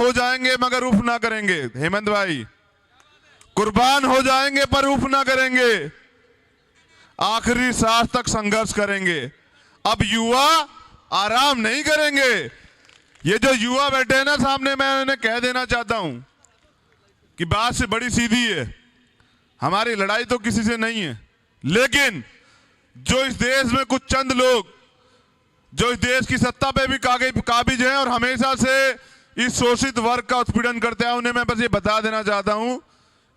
हो जाएंगे मगर उफ ना करेंगे। हेमंत भाई, कुर्बान हो जाएंगे पर उफ ना करेंगे, आखिरी सांस तक संघर्ष करेंगे। अब युवा आराम नहीं करेंगे। ये जो युवा बैठे हैं ना सामने, मैं उन्हें कह देना चाहता हूं कि बात से बड़ी सीधी है, हमारी लड़ाई तो किसी से नहीं है, लेकिन जो इस देश में कुछ चंद लोग जो इस देश की सत्ता पे भी काबिज हैं और हमेशा से इस शोषित वर्ग का उत्पीड़न करते हैं, उन्हें मैं बस ये बता देना चाहता हूं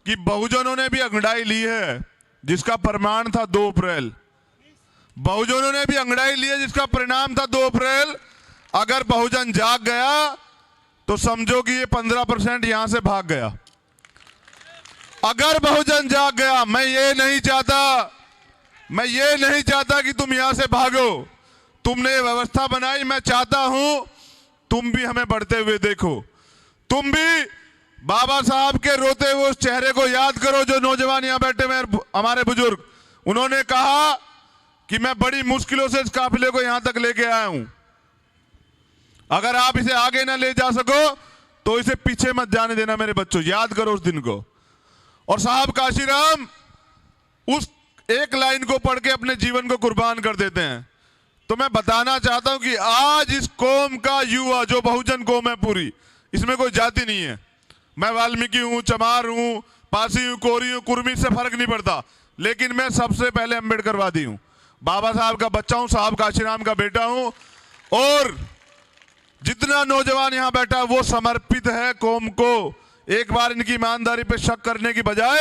कि बहुजनों ने भी अंगड़ाई ली है, जिसका प्रमाण था 2 अप्रैल। बहुजनों ने भी अंगड़ाई ली है, जिसका परिणाम था 2 अप्रैल। अगर बहुजन जाग गया तो समझो कि ये 15% यहां से भाग गया। अगर बहुजन जाग गया, मैं ये नहीं चाहता कि तुम यहां से भागो। तुमने ये व्यवस्था बनाई, मैं चाहता हूं तुम भी हमें बढ़ते हुए देखो। तुम भी बाबा साहब के रोते हुए उस चेहरे को याद करो। जो नौजवान यहां बैठे हुए हमारे बुजुर्ग, उन्होंने कहा कि मैं बड़ी मुश्किलों से इस काफिले को यहां तक लेके आया हूं। अगर आप इसे आगे ना ले जा सको तो इसे पीछे मत जाने देना मेरे बच्चों, याद करो उस दिन को। और साहब काशीराम उस एक लाइन को पढ़ के अपने जीवन को कुर्बान कर देते हैं। तो मैं बताना चाहता हूं कि आज इस कौम का युवा, जो बहुजन कौम है पूरी, इसमें कोई जाति नहीं है। मैं वाल्मीकि हूं, चमार हूं, पारसी हूं, कोरी हूं, कुर्मी से फर्क नहीं पड़ता, लेकिन मैं सबसे पहले अम्बेडकरवादी हूं, बाबा साहब का बच्चा हूं, साहब काशीराम का बेटा हूं। और जितना नौजवान यहां बैठा है वो समर्पित है कौम को। एक बार इनकी ईमानदारी पे शक करने की बजाय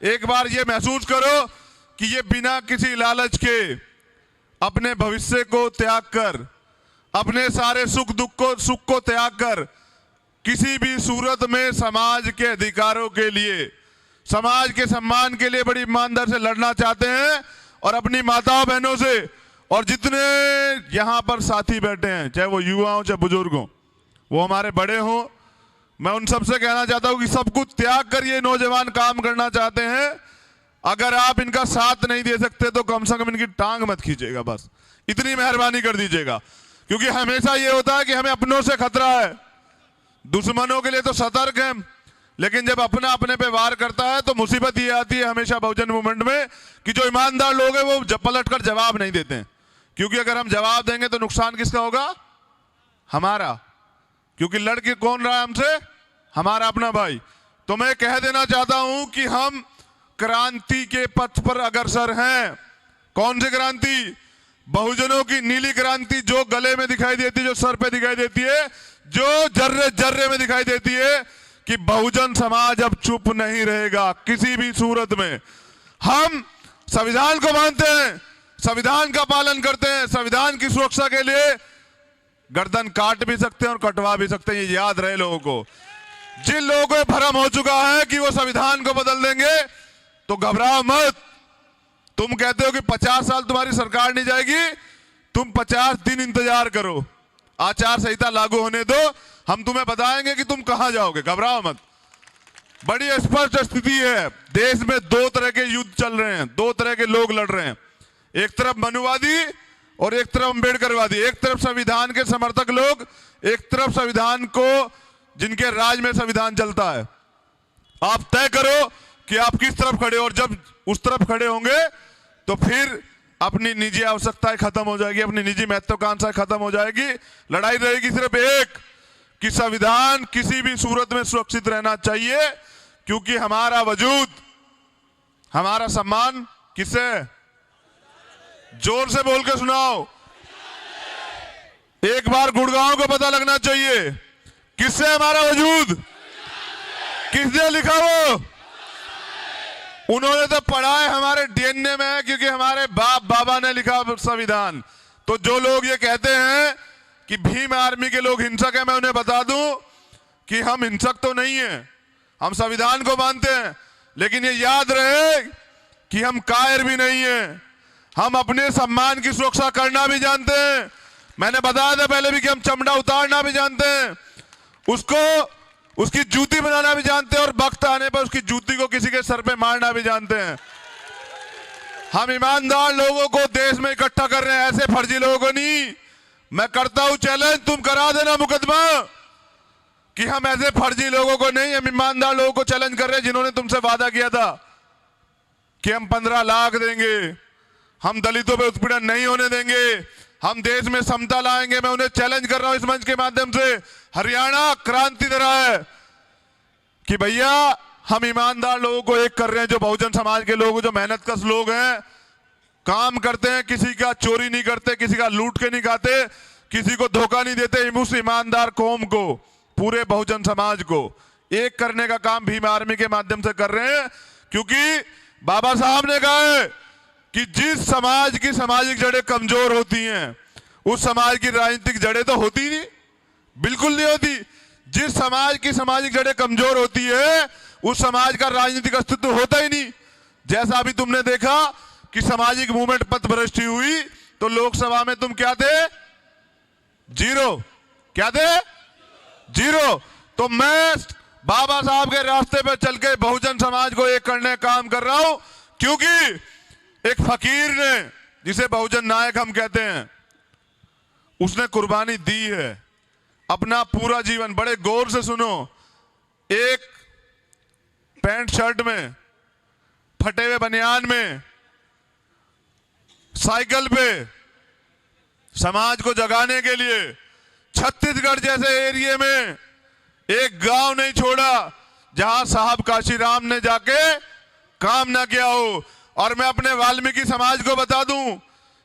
एक बार ये महसूस करो कि ये बिना किसी लालच के अपने भविष्य को त्याग कर, अपने सारे सुख को त्याग कर, किसी भी सूरत में समाज के अधिकारों के लिए, समाज के सम्मान के लिए बड़ी ईमानदारी से लड़ना चाहते हैं। और अपनी माताओं बहनों से, और जितने यहां पर साथी बैठे हैं, चाहे वो युवा हो चाहे बुजुर्ग हो, वो हमारे बड़े हो, मैं उन सबसे कहना चाहता हूं कि सब कुछ त्याग कर ये नौजवान काम करना चाहते हैं। अगर आप इनका साथ नहीं दे सकते तो कम से कम इनकी टांग मत खींचेगा, बस इतनी मेहरबानी कर दीजिएगा। क्योंकि हमेशा ये होता है कि हमें अपनों से खतरा है, दुश्मनों के लिए तो सतर्क है, लेकिन जब अपना अपने पे वार करता है तो मुसीबत ये आती है हमेशा बहुजन मूवमेंट में कि जो ईमानदार लोग हैं वो पलट कर जवाब नहीं देते हैं। क्योंकि अगर हम जवाब देंगे तो नुकसान किसका होगा? हमारा। क्योंकि लड़के कौन रहा है हमसे? हमारा अपना भाई। तो मैं कह देना चाहता हूं कि हम क्रांति के पथ पर अग्रसर हैं। कौन सी क्रांति? बहुजनों की नीली क्रांति, जो गले में दिखाई देती है, जो सर पे दिखाई देती है, जो जर्रे जर्रे में दिखाई देती है कि बहुजन समाज अब चुप नहीं रहेगा किसी भी सूरत में। हम संविधान को मानते हैं, संविधान का पालन करते हैं, संविधान की सुरक्षा के लिए गर्दन काट भी सकते हैं और कटवा भी सकते हैं। ये याद रहे लोगों को। जिन लोगों को भ्रम हो चुका है कि वो संविधान को बदल देंगे, तो घबराओ मत। तुम कहते हो कि 50 साल तुम्हारी सरकार नहीं जाएगी, तुम 50 दिन इंतजार करो, आचार संहिता लागू होने दो, हम तुम्हें बताएंगे कि तुम कहां जाओगे। घबराओ मत। बड़ी स्पष्ट स्थिति है। देश में 2 तरह के युद्ध चल रहे हैं, 2 तरह के लोग लड़ रहे हैं। एक तरफ मनुवादी और एक तरफ अम्बेडकरवादी। एक तरफ संविधान के समर्थक लोग, एक तरफ संविधान को जिनके राज में संविधान चलता है। आप तय करो कि आप किस तरफ खड़े हो, और जब उस तरफ खड़े होंगे तो फिर अपनी निजी आवश्यकताएं खत्म हो जाएगी, अपनी निजी महत्वाकांक्षाएं खत्म हो जाएगी। लड़ाई रहेगी सिर्फ एक कि संविधान किसी भी सूरत में सुरक्षित रहना चाहिए, क्योंकि हमारा वजूद, हमारा सम्मान किससे? जोर से बोल के सुनाओ। एक बार गुड़गांव को पता लगना चाहिए किससे हमारा वजूद? किसने लिखा वो? उन्होंने तो पढ़ा है, हमारे डीएनए में है, क्योंकि हमारे बाप बाबा ने लिखा संविधान। तो जो लोग ये कहते हैं कि भीम आर्मी के लोग हिंसक हैं, मैं उन्हें बता दूं कि हम हिंसक तो नहीं हैं, हम संविधान को मानते हैं। लेकिन ये याद रहे कि हम कायर भी नहीं हैं, हम अपने सम्मान की सुरक्षा करना भी जानते हैं। मैंने बताया था पहले भी कि हम चमड़ा उतारना भी जानते हैं, उसकी जूती बनाना भी जानते हैं, और वक्त आने पर उसकी जूती को किसी के सर पे मारना भी जानते हैं। हम ईमानदार लोगों को देश में इकट्ठा कर रहे हैं, ऐसे फर्जी लोगों को नहीं। मैं करता हूं चैलेंज, तुम करा देना मुकदमा, कि हम ऐसे फर्जी लोगों को नहीं, हम ईमानदार लोगों को चैलेंज कर रहे हैं जिन्होंने तुमसे वादा किया था कि हम 15 लाख देंगे, हम दलितों पे उत्पीड़न नहीं होने देंगे, हम देश में समता लाएंगे। मैं उन्हें चैलेंज कर रहा हूं इस मंच के माध्यम से, हरियाणा क्रांति दे रहा है कि भैया हम ईमानदार लोगों को एक कर रहे हैं, जो बहुजन समाज के लोग, जो मेहनत कश लोग हैं, काम करते हैं, किसी का चोरी नहीं करते, किसी का लूट के नहीं खाते, किसी को धोखा नहीं देते। उस ईमानदार कौम को, पूरे बहुजन समाज को एक करने का काम भीम आर्मी के माध्यम से कर रहे हैं, क्योंकि बाबा साहब ने कहा है कि जिस समाज की सामाजिक जड़ें कमजोर होती हैं, उस समाज की राजनीतिक जड़ें तो होती नहीं, बिल्कुल नहीं होती। जिस समाज की सामाजिक जड़ें कमजोर होती है, उस समाज का राजनीतिक अस्तित्व होता ही नहीं। जैसा अभी तुमने देखा कि सामाजिक मूवमेंट पथभ्रष्टि हुई, तो लोकसभा में तुम क्या थे? जीरो। क्या थे? जीरो। तो मैं बाबा साहब के रास्ते पे चल के बहुजन समाज को एक करने का काम कर रहा हूं, क्योंकि एक फकीर ने, जिसे बहुजन नायक हम कहते हैं, उसने कुर्बानी दी है अपना पूरा जीवन। बड़े गौर से सुनो, एक पैंट शर्ट में, फटे हुए बनियान में, साइकिल पे समाज को जगाने के लिए छत्तीसगढ़ जैसे एरिया में एक गांव नहीं छोड़ा जहां साहब काशीराम ने जाके काम ना किया हो। और मैं अपने वाल्मीकि समाज को बता दूं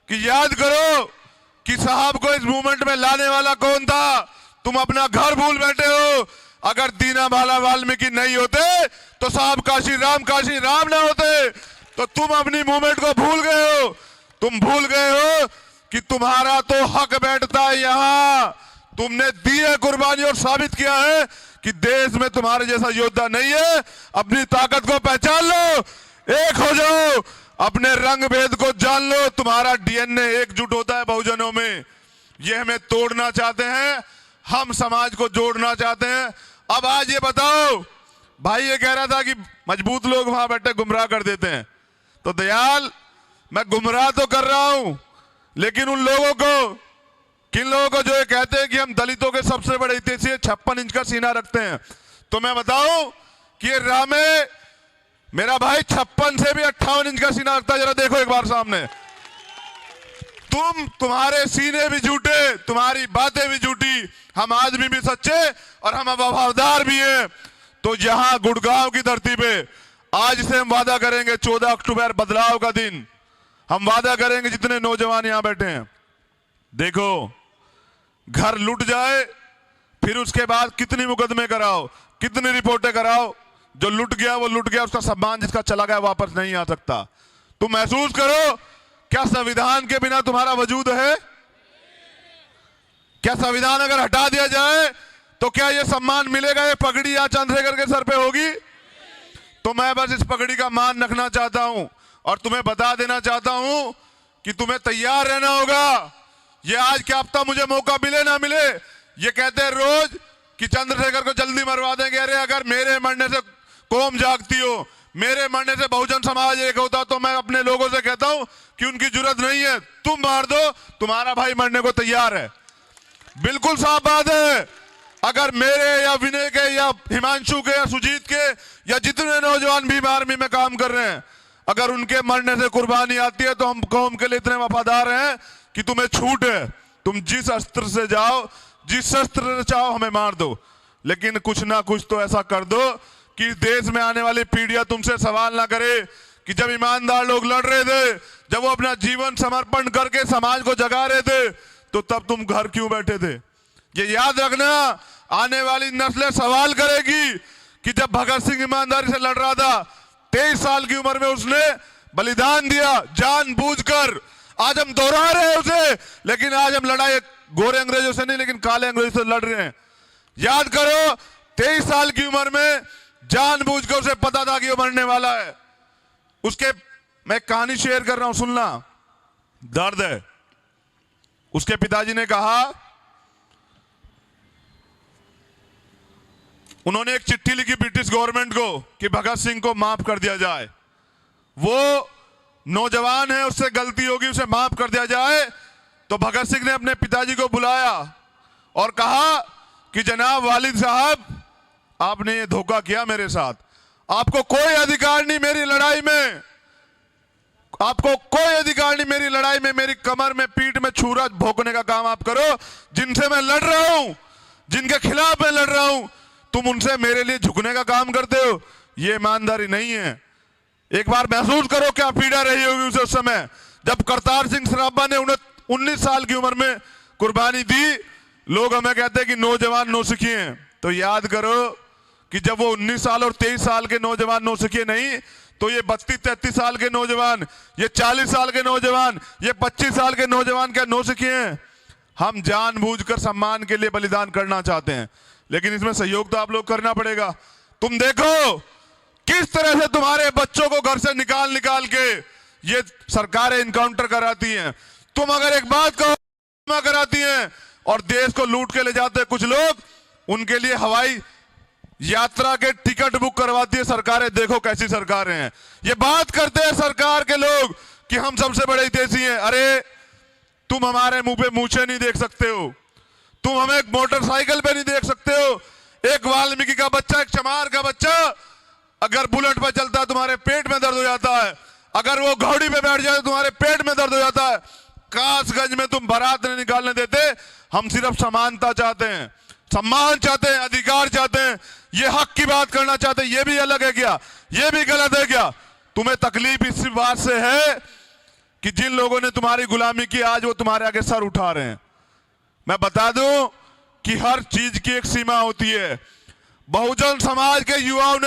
कि याद करो कि साहब को इस मूवमेंट में लाने वाला कौन था। तुम अपना घर भूल बैठे हो। अगर दीनामाला वाल्मीकि नहीं होते तो साहब काशीराम ना होते। तो तुम अपनी मूवमेंट को भूल गए हो। तुम भूल गए हो कि तुम्हारा तो हक बैठता है यहां। तुमने दी है कुर्बानी और साबित किया है कि देश में तुम्हारे जैसा योद्धा नहीं है। अपनी ताकत को पहचान लो, एक हो जाओ, अपने रंग भेद को जान लो। तुम्हारा डीएनए एकजुट होता है बहुजनों में। ये हमें तोड़ना चाहते हैं, हम समाज को जोड़ना चाहते हैं। अब आज ये बताओ, भाई ये कह रहा था कि मजबूत लोग वहां बैठे गुमराह कर देते हैं। तो दयाल, मैं गुमराह तो कर रहा हूं, लेकिन उन लोगों को, किन लोगों को जो ये कहते हैं कि हम दलितों के सबसे बड़े हितैषी 56 इंच का सीना रखते हैं, तो मैं बताऊं कि ये राह में मेरा भाई 56 से भी 58 इंच का सीना रखता है। जरा देखो एक बार सामने। तुम्हारे सीने भी झूठे, तुम्हारी बातें भी झूठी, हम आदमी भी सच्चे और हम वफादार भी हैं। तो यहां गुड़गांव की धरती पे आज से हम वादा करेंगे, 14 अक्टूबर बदलाव का दिन, हम वादा करेंगे, जितने नौजवान यहां बैठे हैं, देखो घर लूट जाए, फिर उसके बाद कितनी मुकदमे कराओ, कितनी रिपोर्टें कराओ, जो लूट गया वो लूट गया, उसका सम्मान जिसका चला गया वापस नहीं आ सकता। तुम महसूस करो, क्या संविधान के बिना तुम्हारा वजूद है? क्या संविधान अगर हटा दिया जाए तो क्या ये सम्मान मिलेगा? ये पगड़ी या चंद्रशेखर के सर पे होगी? तो मैं बस इस पगड़ी का मान रखना चाहता हूं और तुम्हें बता देना चाहता हूं कि तुम्हें तैयार रहना होगा। ये आज क्या पता मुझे मौका मिले ना मिले। ये कहते हैं रोज कि चंद्रशेखर को जल्दी मरवा देंगे। अरे अगर मेरे मरने से कौम जागती हो, मेरे मरने से बहुजन समाज एक होता, तो मैं अपने लोगों से कहता हूं कि उनकी जरूरत नहीं है, तुम मार दो, तुम्हारा भाई मरने को तैयार है। बिल्कुल साफ बात है। अगर मेरे या विनय के या हिमांशु के या सुजीत के या जितने नौजवान भीम आर्मी में काम कर रहे हैं, अगर उनके मरने से कुर्बानी आती है, तो हम कौम के लिए इतने वफादार हैं कि तुम्हें छूट है। तुम जिस अस्त्र से जाओ, जिस शस्त्र से चाहो हमें मार दो, लेकिन कुछ ना कुछ तो ऐसा कर दो कि देश में आने वाली पीढ़ियां तुमसे सवाल ना करे कि जब ईमानदार लोग लड़ रहे थे, जब वो अपना जीवन समर्पण करके समाज को जगा रहे थे, तो तब तुम घर क्यों बैठे थे? ये याद रखना। आने वाली नस्लें सवाल करेगी कि जब भगत सिंह ईमानदारी से लड़ रहा था, 23 साल की उम्र में उसने बलिदान दिया जानबूझकर। आज हम दोहरा रहे हैं उसे, लेकिन आज हम लड़ाई गोरे अंग्रेजों से नहीं, लेकिन काले अंग्रेजों से लड़ रहे हैं। याद करो, 23 साल की उम्र में जानबूझकर उसे पता था कि वो मरने वाला है। उसके, मैं कहानी शेयर कर रहा हूं, सुनना, दर्द है। उसके पिताजी ने कहा, उन्होंने एक चिट्ठी लिखी ब्रिटिश गवर्नमेंट को कि भगत सिंह को माफ कर दिया जाए। वो नौजवान है, उससे गलती होगी, उसे माफ कर दिया जाए। तो भगत सिंह ने अपने पिताजी को बुलाया और कहा कि जनाब वालिद साहब आपने ये धोखा किया मेरे साथ, आपको कोई अधिकार नहीं मेरी लड़ाई में, आपको कोई अधिकार नहीं मेरी लड़ाई में, मेरी कमर में पीठ में छुरा भोंकने का काम आप करो। जिनसे मैं लड़ रहा हूं, जिनके खिलाफ मैं लड़ रहा हूं, तुम उनसे मेरे लिए झुकने का काम करते हो, ये ईमानदारी नहीं है। एक बार महसूस करो क्या पीड़ा रही होगी उस समय जब करतार सिंह सराभा ने 19 साल की उम्र में कुर्बानी दी। लोग हमें कहते हैं कि नौजवान नौसिखी हैं, तो याद करो कि जब वो 19 साल और 23 साल के नौजवान नौसिखी नहीं, तो ये 32-33 साल के नौजवान, ये 40 साल के नौजवान, ये 25 साल के नौजवान क्या नौसिखी हैं? हम जानबूझकर सम्मान के लिए बलिदान करना चाहते हैं, लेकिन इसमें सहयोग तो आप लोग करना पड़ेगा। तुम देखो किस तरह से तुम्हारे बच्चों को घर से निकाल निकाल के ये सरकारें इनकाउंटर कराती हैं। तुम अगर एक बात कहो कराती हैं और देश को लूट के ले जाते हैं कुछ लोग, उनके लिए हवाई यात्रा के टिकट बुक करवाती है सरकारें। देखो कैसी सरकारें हैं। ये बात करते हैं सरकार के लोग कि हम सबसे बड़े हितैषी हैं। अरे तुम हमारे मुंह पे मूछें नहीं देख सकते हो, तुम हमें एक मोटरसाइकिल पे नहीं देख सकते हो। एक वाल्मीकि का बच्चा, एक चमार का बच्चा अगर बुलेट पे चलता है तुम्हारे पेट में दर्द हो जाता है, अगर वो घोड़ी पे बैठ जाए तो तुम्हारे पेट में दर्द हो जाता है। कासगंज में तुम बारात नहीं निकालने देते। हम सिर्फ समानता चाहते हैं, सम्मान चाहते हैं, अधिकार चाहते हैं, ये हक की बात करना चाहते हैं। ये भी अलग है क्या? ये भी गलत है क्या? तुम्हें तकलीफ इस बात से है कि जिन लोगों ने तुम्हारी गुलामी की आज वो तुम्हारे आगे सर उठा रहे हैं। मैं बता दूं कि हर चीज की एक सीमा होती है। बहुजन समाज के युवाओं ने